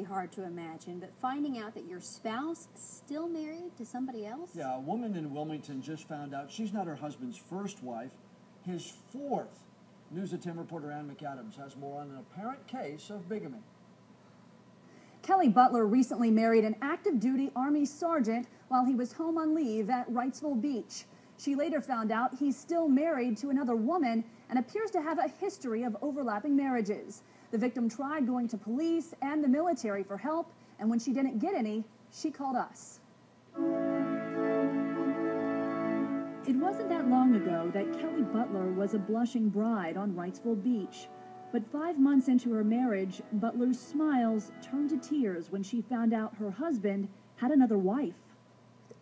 hard to imagine, but finding out that your spouse is still married to somebody else? Yeah, a woman in Wilmington just found out she's not her husband's first wife, his fourth. News at 10 reporter Ann McAdams has more on an apparent case of bigamy. Kelly Butler recently married an active-duty Army sergeant while he was home on leave at Wrightsville Beach. She later found out he's still married to another woman and appears to have a history of overlapping marriages. The victim tried going to police and the military for help, and when she didn't get any, she called us. It wasn't that long ago that Kelly Butler was a blushing bride on Wrightsville Beach. But 5 months into her marriage, Butler's smiles turned to tears when she found out her husband had another wife.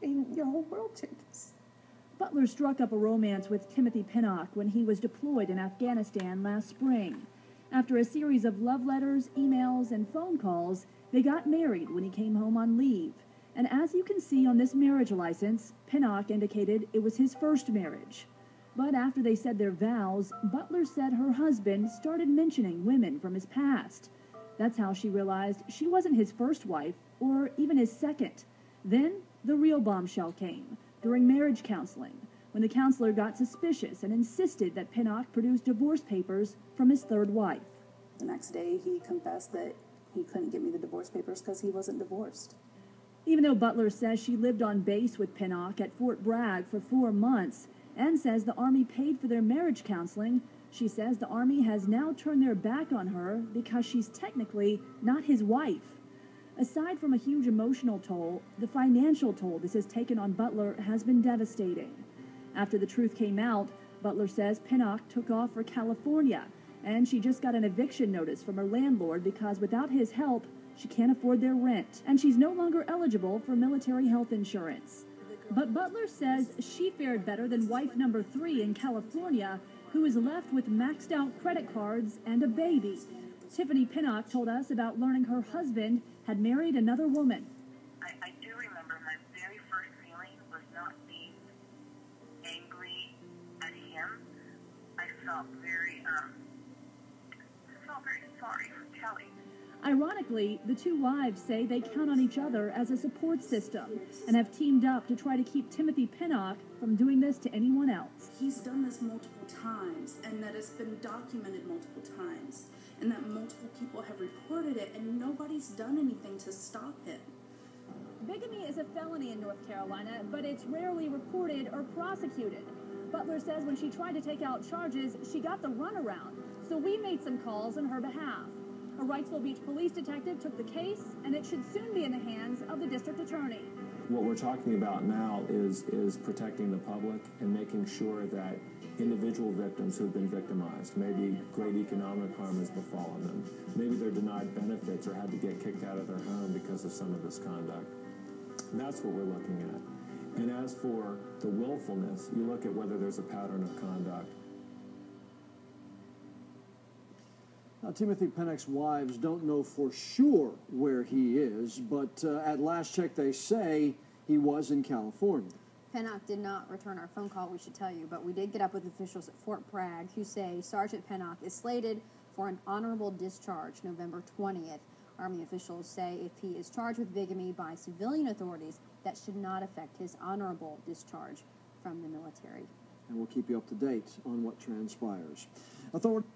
And your whole world changes. Butler struck up a romance with Timothy Pennock when he was deployed in Afghanistan last spring. After a series of love letters, emails, and phone calls, they got married when he came home on leave. And as you can see on this marriage license, Pennock indicated it was his first marriage. But after they said their vows, Butler said her husband started mentioning women from his past. That's how she realized she wasn't his first wife, or even his second. Then, the real bombshell came, during marriage counseling, when the counselor got suspicious and insisted that Pennock produced divorce papers from his third wife. The next day, he confessed that he couldn't give me the divorce papers because he wasn't divorced. Even though Butler says she lived on base with Pennock at Fort Bragg for 4 months, and says the Army paid for their marriage counseling, she says the Army has now turned their back on her because she's technically not his wife. Aside from a huge emotional toll, the financial toll this has taken on Butler has been devastating. After the truth came out, Butler says Pennock took off for California, and she just got an eviction notice from her landlord because without his help, she can't afford their rent, and she's no longer eligible for military health insurance. But Butler says she fared better than wife number 3 in California, who is left with maxed out credit cards and a baby. Tiffany Pennock told us about learning her husband had married another woman. I do remember my very first feeling was not being angry at him. I felt very sorry for Kelly. Ironically, the two wives say they count on each other as a support system and have teamed up to try to keep Timothy Pennock from doing this to anyone else. He's done this multiple times, and that it's been documented multiple times, and that multiple people have reported it, and nobody's done anything to stop him. Bigamy is a felony in North Carolina, but it's rarely reported or prosecuted. Butler says when she tried to take out charges, she got the runaround, so we made some calls on her behalf. A Wrightsville Beach police detective took the case, and it should soon be in the hands of the district attorney. What we're talking about now is protecting the public and making sure that individual victims who have been victimized, maybe great economic harm has befallen them, maybe they're denied benefits or had to get kicked out of their home because of some of this conduct. That's what we're looking at. And as for the willfulness, you look at whether there's a pattern of conduct. Now, Timothy Pennock's wives don't know for sure where he is, but at last check they say he was in California. Pennock did not return our phone call, we should tell you, but we did get up with officials at Fort Bragg who say Sergeant Pennock is slated for an honorable discharge November 20th. Army officials say if he is charged with bigamy by civilian authorities, that should not affect his honorable discharge from the military. And we'll keep you up to date on what transpires. Authorities